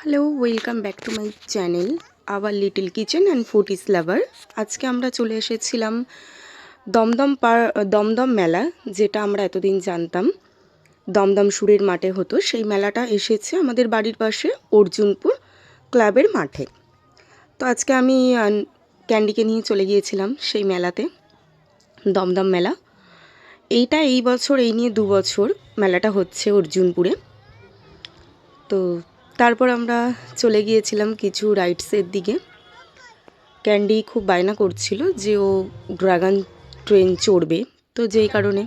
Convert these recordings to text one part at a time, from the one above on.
Hello, welcome back to my channel our little kitchen and food is lover. আজকে আমরা চলে এসেছিলাম দমদম মেলা, যেটা আমরা এতদিন জানতাম দমদম সুরের মাঠে হতো। সেই মেলাটা এসেছে আমাদের বাড়ির পাশে অর্জুনপুর ক্লাবের মাঠে। তো আজকে আমি ক্যান্ডিকে নিয়ে চলে গিয়েছিলাম সেই মেলাতে, দমদম মেলা। এই বছর এই নিয়ে 2 বছর মেলাটা হচ্ছে অর্জুনপুরে। তো তারপর আমরা চলে গিয়েছিলাম কিছু রাইডসের দিকে। ক্যান্ডি খুব বায়না করছিল যে ও ড্রাগন ট্রেন চড়বে, তো যেই কারণে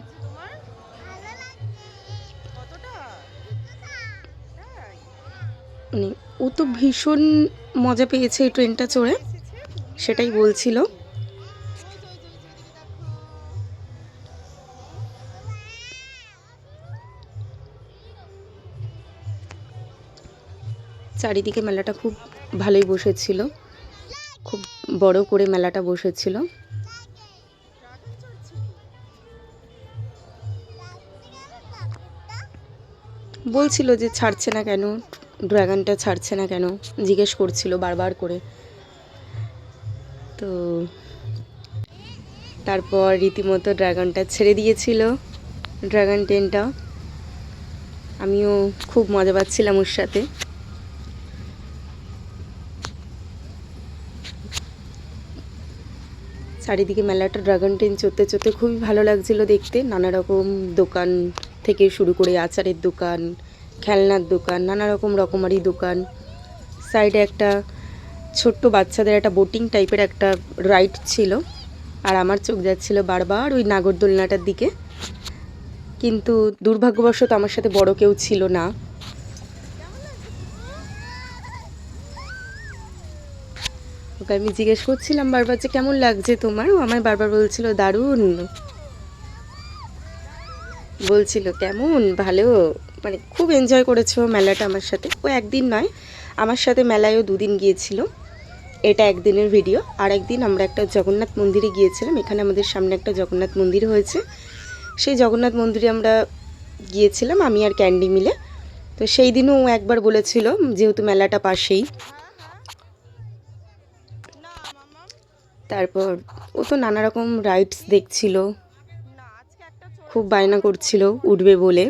মানে ও তো ভীষণ মজা পেয়েছে এই ট্রেনটা চড়ে, সেটাই বলছিল। চারিদিকে মেলাটা খুব ভালোই বসেছিল, খুব বড় করে মেলাটা বসেছিল। বলছিল যে ছাড়ছে না কেন, ড্রাগনটা ছাড়ছে না কেন, জিজ্ঞেস করছিল বারবার করে। তো তারপর রীতিমতো ড্রাগনটা ছেড়ে দিয়েছিল, ড্রাগন ট্রেনটা। আমিও খুব মজা পাচ্ছিলাম ওর সাথে। চারিদিকে মেলাটা ড্রাগন ট্রেন চড়তে চড়তে খুবই ভালো লাগছিল দেখতে। নানা রকম দোকান থেকে শুরু করে আচারের দোকান, খেলনার দোকান, নানা রকম রকমারি দোকান। সাইডে একটা ছোট্ট বাচ্চাদের একটা বোটিং টাইপের একটা রাইড ছিল, আর আমার চোখ যাচ্ছিল বারবার ওই নাগরদোলনাটার দিকে। কিন্তু দুর্ভাগ্যবশত আমার সাথে বড় কেউ ছিল না। ওকে আমি জিজ্ঞেস করছিলাম বারবার যে কেমন লাগছে তোমার, ও আমায় বারবার বলছিল দারুণ, বলছিল কেমন ভালো, মানে খুব এনজয় করেছো মেলাটা আমার সাথে। ও একদিন নয়, আমার সাথে মেলায়ও 2 দিন গিয়েছিল। এটা একদিনের ভিডিও। আর একদিন আমরা একটা জগন্নাথ মন্দিরে গিয়েছিলাম। এখানে আমাদের সামনে একটা জগন্নাথ মন্দির হয়েছে, সেই জগন্নাথ মন্দিরে আমরা গিয়েছিলাম আমি আর ক্যান্ডি মিলে। তো সেই দিনও ও একবার বলেছিল, যেহেতু মেলাটা পাশেই। তারপর ও তো নানা রকম রাইডস দেখছিল, খুব বায়না করছিল উঠবে বলে,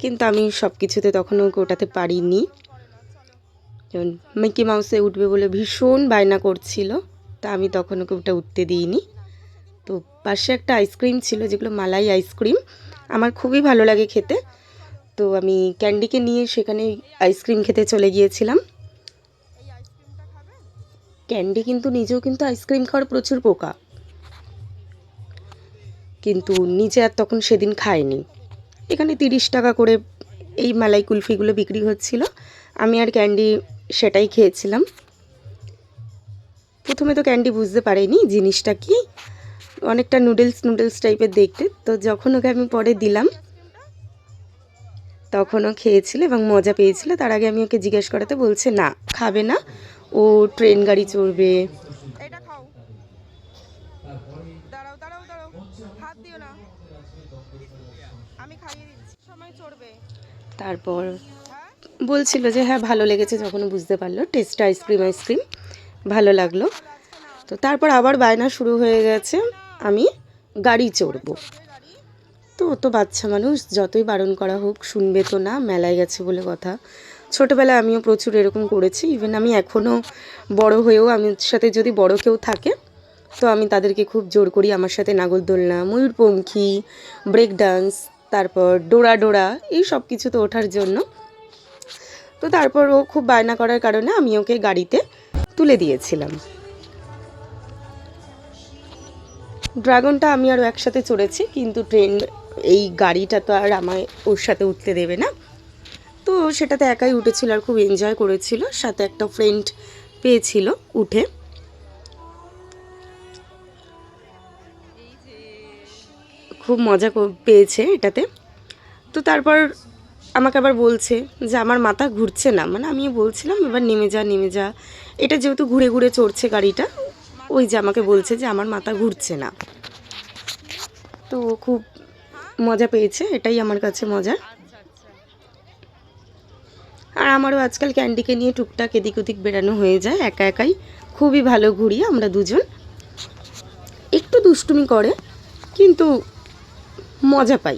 কিন্তু আমি সব কিছুতে তখন ওকে ওঠাতে পারিনি। যেমন মিকি মাউসে উঠবে বলে ভীষণ বায়না করছিল, তা আমি তখন ওকে ওটা উঠতে দিইনি। তো পাশে একটা আইসক্রিম ছিল, যেগুলো মালাই আইসক্রিম, আমার খুবই ভালো লাগে খেতে। তো আমি ক্যান্ডিকে নিয়ে সেখানে আইসক্রিম খেতে চলে গিয়েছিলাম। ক্যান্ডি কিন্তু নিজেও কিন্তু আইসক্রিম খাওয়ার প্রচুর পোকা, কিন্তু নিজে আর তখন সেদিন খায়নি। এখানে 30 টাকা করে এই মালাই কুলফিগুলো বিক্রি হচ্ছিল, আমি আর ক্যান্ডি সেটাই খেয়েছিলাম। প্রথমে তো ক্যান্ডি বুঝতে পারেনি জিনিসটা কি, অনেকটা নুডলস টাইপের দেখতে। তো যখন ওকে আমি পরে দিলাম তখনও খেয়েছিল এবং মজা পেয়েছিল। তার আগে আমি ওকে জিজ্ঞেস করাতে বলছে না, খাবে না, ও ট্রেন গাড়ি চড়বে। তারপর বলছিল যে হ্যাঁ ভালো লেগেছে, যখন বুঝতে পারলো টেস্টটা আইসক্রিম ভালো লাগলো। তো তারপর আবার বায়না শুরু হয়ে গেছে আমি গাড়ি চড়বো। তো ও তো বাচ্চা মানুষ, যতই বারণ করা হোক শুনবে তো না, মেলায় গেছে বলে কথা। ছোটোবেলায় আমিও প্রচুর এরকম করেছি, ইভেন আমি এখনও বড় হয়েও আমার সাথে যদি বড় কেউ থাকে তো আমি তাদেরকে খুব জোর করি আমার সাথে নাগরদোলনা, ময়ূরপঙ্খী, ব্রেক ডান্স, তারপর ডোরা এই সব কিছুতে ওঠার জন্য। তো তারপর ও খুব বায়না করার কারণে আমি ওকে গাড়িতে তুলে দিয়েছিলাম। ড্রাগনটা আমি আরও একসাথে চড়েছি, কিন্তু এই গাড়িটা তো আর আমায় ওর সাথে উঠতে দেবে না। তো সেটাতে একাই উঠেছিল আর খুব এনজয় করেছিল, সাথে একটা ফ্রেন্ড পেয়েছিল উঠে। খুব মজা পেয়েছে এটাতে। তো তারপর আমাকে আবার বলছে যে আমার মাথা ঘুরছে না, মানে আমিও বলছিলাম এবার নেমে যা। এটা যেহেতু ঘুরে ঘুরে চড়ছে গাড়িটা, ওই যে আমাকে বলছে যে আমার মাথা ঘুরছে না। তো খুব মজা পেয়েছে, এটাই আমার কাছে মজার। আর আমারও আজকাল ক্যান্ডিকে নিয়ে টুকটাক এদিক ওদিক বেরানো হয়ে যায়, একা একাই খুবই ভালো ঘুরি আমরা দুজন। একটু দুষ্টুমি করে কিন্তু মজা পাই,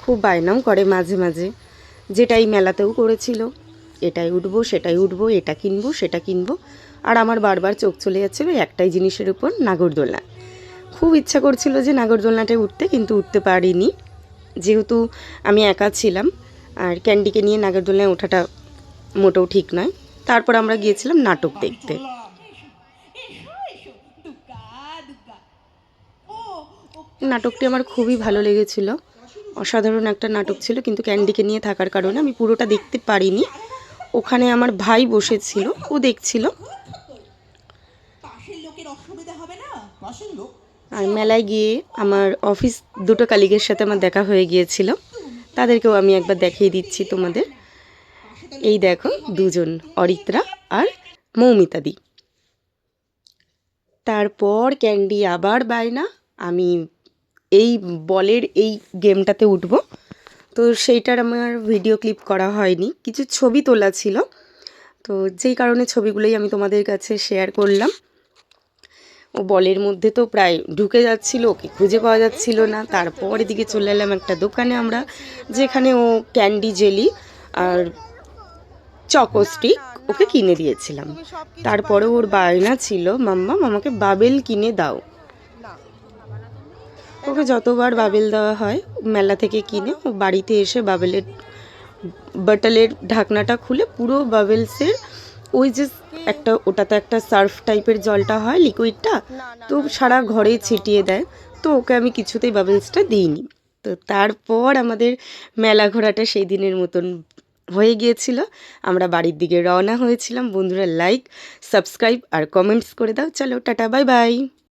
খুব বায়নাও করে মাঝে মাঝে, যেটাই মেলাতেও করেছিল, এটাই উঠবো সেটাই উঠবো, এটা কিনবো সেটা কিনবো। আর আমার বারবার চোখ চলে যাচ্ছিলো একটাই জিনিসের উপর, নাগরদোলনা। খুব ইচ্ছা করছিল যে নাগরদোলনাটায় উঠতে, কিন্তু উঠতে পারিনি যেহেতু আমি একা ছিলাম। আর ক্যান্ডিকে নিয়ে নাগরদোলনায় ওঠাটা মোটেও ঠিক নয়। তারপর আমরা গিয়েছিলাম নাটক দেখতে। নাটকটি আমার খুবই ভালো লেগেছিল, অসাধারণ একটা নাটক ছিল, কিন্তু ক্যান্ডিকে নিয়ে থাকার কারণে আমি পুরোটা দেখতে পারিনি। ওখানে আমার ভাই বসেছিল, ও দেখছিল। আর মেলায় গিয়ে আমার অফিস দুটো কালিগের সাথে আমার দেখা হয়ে গিয়েছিল, তাদেরকেও আমি একবার দেখিয়ে দিচ্ছি তোমাদের। এই দেখো দুজন, অরিত্রা আর মৌমিতাদি। তারপর ক্যান্ডি আবার বায়না, আমি এই বলের এই গেমটাতে উঠব। তো সেইটার আমার ভিডিও ক্লিপ করা হয়নি, কিছু ছবি তোলা ছিল, তো যেই কারণে ছবিগুলোই আমি তোমাদের কাছে শেয়ার করলাম। ও বলের মধ্যে তো প্রায় ঢুকে যাচ্ছিল, ওকে খুঁজে পাওয়া যাচ্ছিল না। তারপর এদিকে চলে এলাম একটা দোকানে আমরা, যেখানে ও ক্যান্ডি জেলি আর চকো স্টিক ওকে কিনে দিয়েছিলাম। তারপরে ওর বায়না ছিল, মাম্মা আমাকে বাবেল কিনে দাও। ওকে যতবার বাবেল দেওয়া হয় মেলা থেকে কিনে, ও বাড়িতে এসে বাবেলের বটলের ঢাকনাটা খুলে পুরো বাবেলসের ওই যে একটা, ওটাতে একটা সার্ফ টাইপের জলটা হয় লিকুইডটা, তো সারা ঘরে ছিটিয়ে দেয়। তো ওকে আমি কিছুতেই বাবেলসটা দিইনি। তো তারপর আমাদের মেলা ঘোরাটা সেই দিনের মতন হয়ে গিয়েছিল, আমরা বাড়ির দিকে রওনা হয়েছিলাম। বন্ধুরা লাইক, সাবস্ক্রাইব আর কমেন্টস করে দাও। চলো টাটা, বাই বাই।